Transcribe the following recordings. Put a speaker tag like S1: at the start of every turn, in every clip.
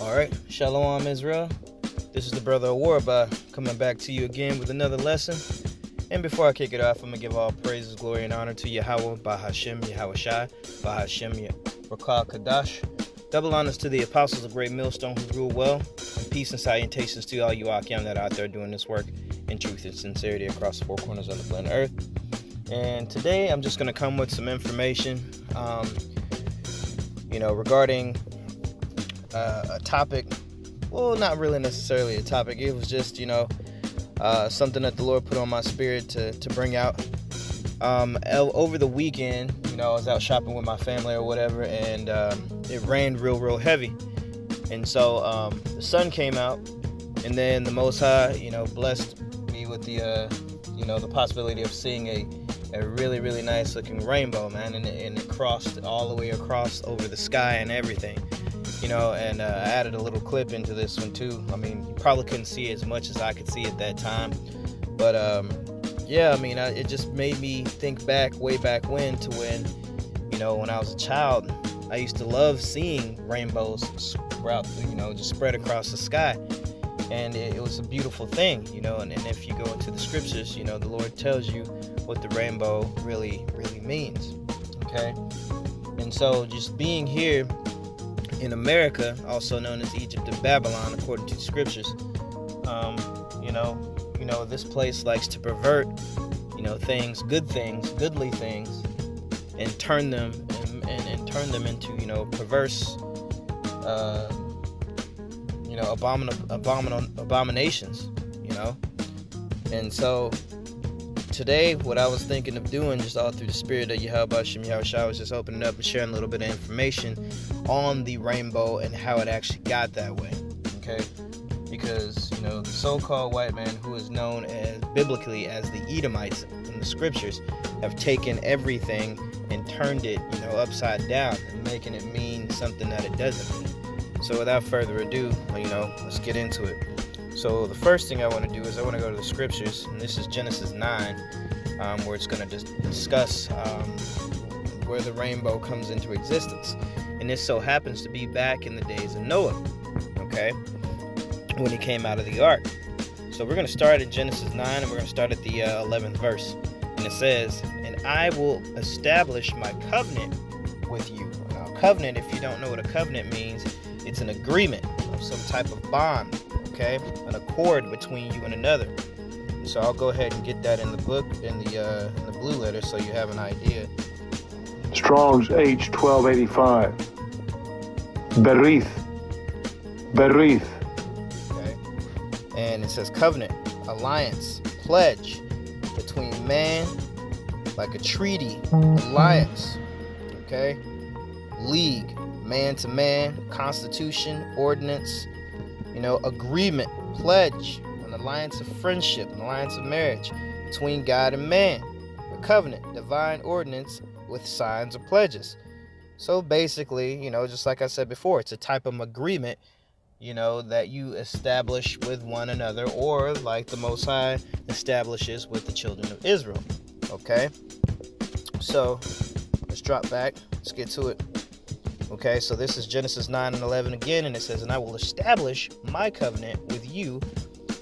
S1: Alright, Shalom Israel. This is the brother Awarba coming back to you again with another lesson. And before I kick it off, I'm going to give all praises, glory, and honor to Yahweh, Bahashem, Yahweh Shai, Bahashem, Rakal Kadash. Double honors to the apostles of Great Millstone who rule well. And peace and salutations to all you Akim that are out there doing this work in truth and sincerity across the four corners of the planet Earth. And today I'm just going to come with some information, regarding a topic. Well, not really necessarily a topic. It was just, something that the Lord put on my spirit to bring out. Over the weekend, I was out shopping with my family or whatever, and it rained real heavy. And so the sun came out, and then the Most High, blessed me with the possibility of seeing a really nice looking rainbow, man, and it crossed all the way across over the sky and everything. And I added a little clip into this one too. I mean, you probably couldn't see it as much as I could see at that time, but it just made me think way back when when I was a child, I used to love seeing rainbows just spread across the sky, and it was a beautiful thing, and if you go into the scriptures, the Lord tells you what the rainbow really means, okay? And so just being here in America, also known as Egypt and Babylon, according to the scriptures, this place likes to pervert, goodly things, and turn them into, perverse, abominations, And so today, what I was thinking of doing, just all through the spirit of Yahweh Shem Yahweh Shai, was just opening up and sharing a little bit of information on the rainbow and how it actually got that way, okay? Because, the so-called white man, who is known as biblically as the Edomites in the scriptures, have taken everything and turned it, upside down and making it mean something that it doesn't mean. So without further ado, let's get into it. So the first thing I want to do is I want to go to the scriptures, and this is Genesis 9, where it's going to just discuss where the rainbow comes into existence. And this so happens to be back in the days of Noah, okay, when he came out of the ark. So we're going to start in Genesis 9, and we're going to start at the 11th verse. And it says, "And I will establish my covenant with you." Now, covenant, if you don't know what a covenant means, it's an agreement of some type of bond, okay, an accord between you and another. So I'll go ahead and get that in the book, in the blue letter, so you have an idea.
S2: Strong's H 1285. Berith.
S1: Okay. And it says covenant, alliance, pledge between man, like a treaty, alliance, okay, league, man to man, constitution, ordinance, agreement, pledge, an alliance of friendship, an alliance of marriage between God and man, a covenant, divine ordinance with signs or pledges. So basically, just like I said before, it's a type of agreement, that you establish with one another, or like the Most High establishes with the children of Israel, okay? So let's drop back. Let's get to it. Okay, so this is Genesis 9 and 11 again, and it says, "And I will establish my covenant with you,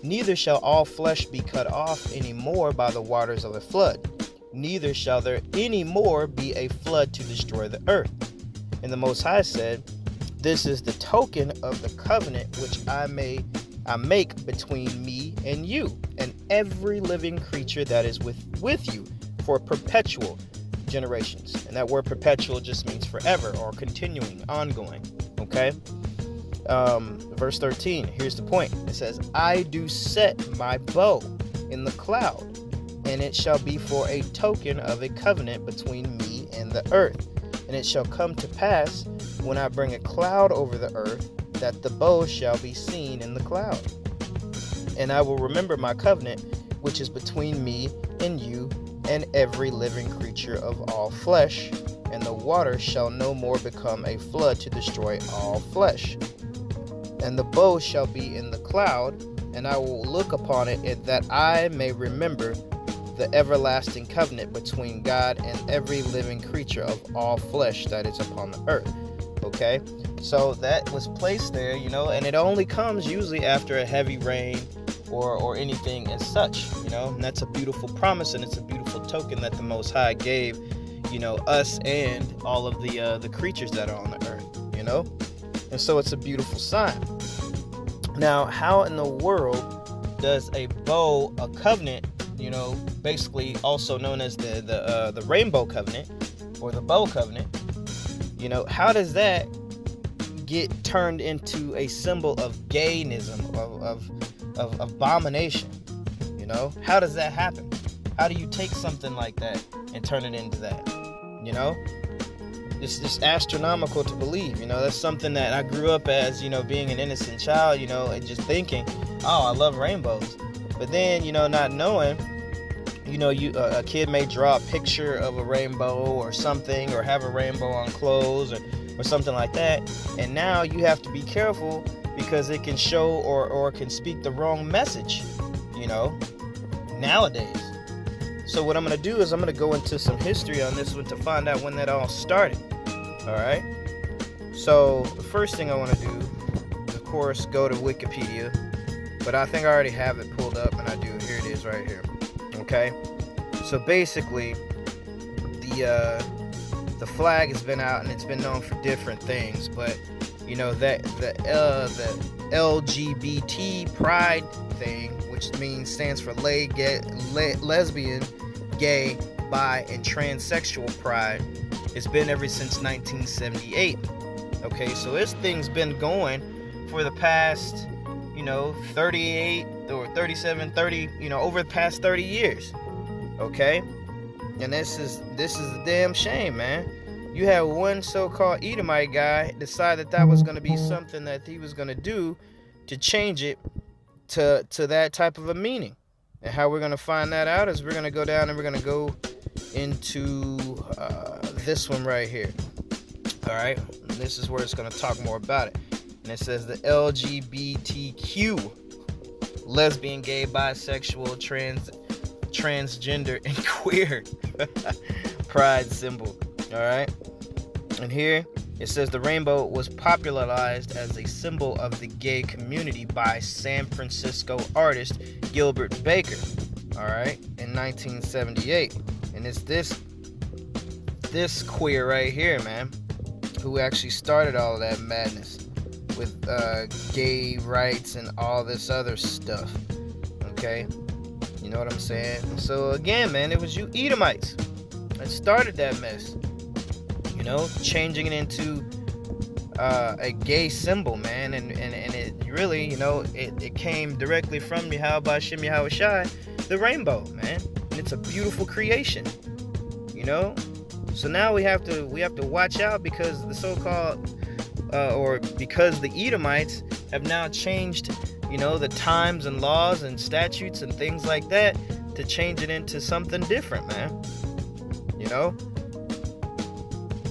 S1: neither shall all flesh be cut off any more by the waters of a flood, neither shall there any more be a flood to destroy the earth. And the Most High said, This is the token of the covenant which I make between me and you, and every living creature that is with you for perpetual generations." And that word perpetual just means forever, or continuing, ongoing, okay? Verse 13, here's the point. It says, "I do set my bow in the cloud, and it shall be for a token of a covenant between me and the earth. And it shall come to pass, when I bring a cloud over the earth, that the bow shall be seen in the cloud. And I will remember my covenant, which is between me and you and every living creature of all flesh, and the water shall no more become a flood to destroy all flesh. And the bow shall be in the cloud, and I will look upon it, that I may remember the everlasting covenant between God and every living creature of all flesh that is upon the earth." Okay, So that was placed there, and it only comes usually after a heavy rain or anything as such, and that's a beautiful promise, and it's a beautiful token that the Most High gave, us and all of the creatures that are on the earth, and so it's a beautiful sign. Now, how in the world does a covenant, basically also known as the rainbow covenant or the bow covenant, how does that get turned into a symbol of gayism, of abomination? How does that happen? How do you take something like that and turn it into that? It's just astronomical to believe. That's something that I grew up as, being an innocent child, and just thinking, oh, I love rainbows. But then, not knowing, a kid may draw a picture of a rainbow or something, or have a rainbow on clothes or something like that. And now you have to be careful because it can show or can speak the wrong message, nowadays. So what I'm going to do is I'm going to go into some history on this one to find out when that all started. All right. So the first thing I want to do is, of course, go to Wikipedia. But I think I already have it pulled up, and I do. Here it is right here. Okay. So basically, the flag has been out, and it's been known for different things. But that the LGBT pride thing, which stands for lesbian, gay, bi, and transsexual pride, has been ever since 1978. Okay, so this thing's been going for the past 38 or 37, 30, over the past 30 years. Okay, and this is a damn shame, man. You had one so-called Edomite guy decide that was going to be something that he was going to do to change it to that type of a meaning. And how we're going to find that out is we're going to go down and we're going to go into this one right here. All right, and this is where it's going to talk more about it. And it says the LGBTQ, lesbian, gay, bisexual, transgender, and queer pride symbol. All right, and here it says the rainbow was popularized as a symbol of the gay community by San Francisco artist Gilbert Baker. All right, in 1978, and it's this queer right here, man, who actually started all of that madness with gay rights and all this other stuff. Okay, you know what I'm saying? So again, man, it was you Edomites that started that mess. Changing it into a gay symbol, man, and it really, it came directly from Yahweh Shem Yahweh Shai, the rainbow, man, and it's a beautiful creation. So now we have to watch out because the so-called because the Edomites have now changed, the times and laws and statutes and things like that to change it into something different, man.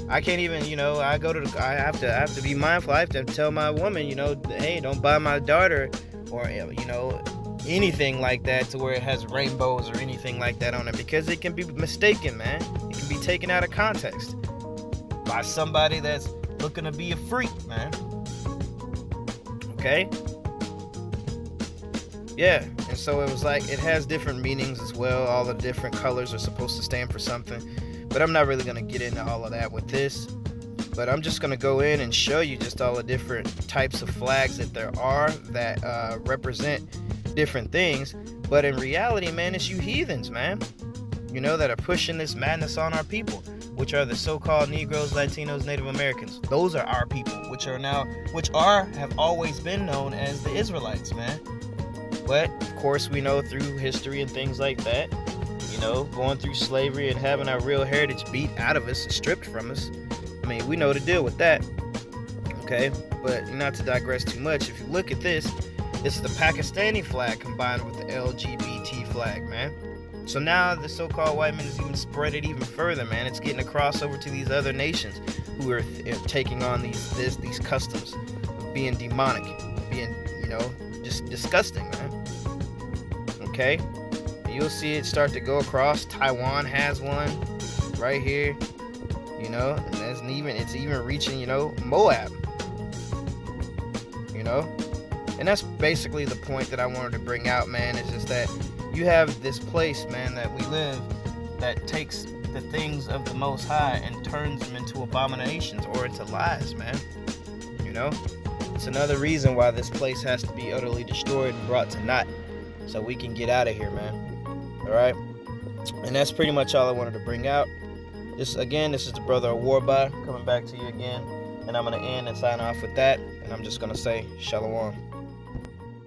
S1: I can't even, I have to be mindful. I have to tell my woman, hey, don't buy my daughter or, anything like that to where it has rainbows or anything like that on it, because it can be mistaken, man. It can be taken out of context by somebody that's looking to be a freak, man. Okay? Yeah, and so it was like, it has different meanings as well. All the different colors are supposed to stand for something. But I'm not really going to get into all of that with this. But I'm just going to go in and show you just all the different types of flags that there are that represent different things. But in reality, man, it's you heathens, man, that are pushing this madness on our people, which are the so-called Negroes, Latinos, Native Americans. Those are our people, which have always been known as the Israelites, man. But, of course, we know through history and things like that, going through slavery and having our real heritage beat out of us and stripped from us. I mean, we know to deal with that. Okay, but not to digress too much, if you look at this, it's the Pakistani flag combined with the LGBT flag, man. So now the so-called white man has even spread it even further, man. It's getting across over to these other nations who are taking on these customs of being demonic, being, just disgusting, man. Okay? You'll see it start to go across. Taiwan has one right here, and it's even reaching, Moab. you know? And that's basically the point that I wanted to bring out, man. It's just that you have this place, man, that we live that takes the things of the Most High and turns them into abominations or into lies, man. You know? It's another reason why this place has to be utterly destroyed and brought to naught so we can get out of here, man. Alright? And that's pretty much all I wanted to bring out. This is the brother of Warby coming back to you again. And I'm going to end and sign off with that. And I'm just going to say, Shalom.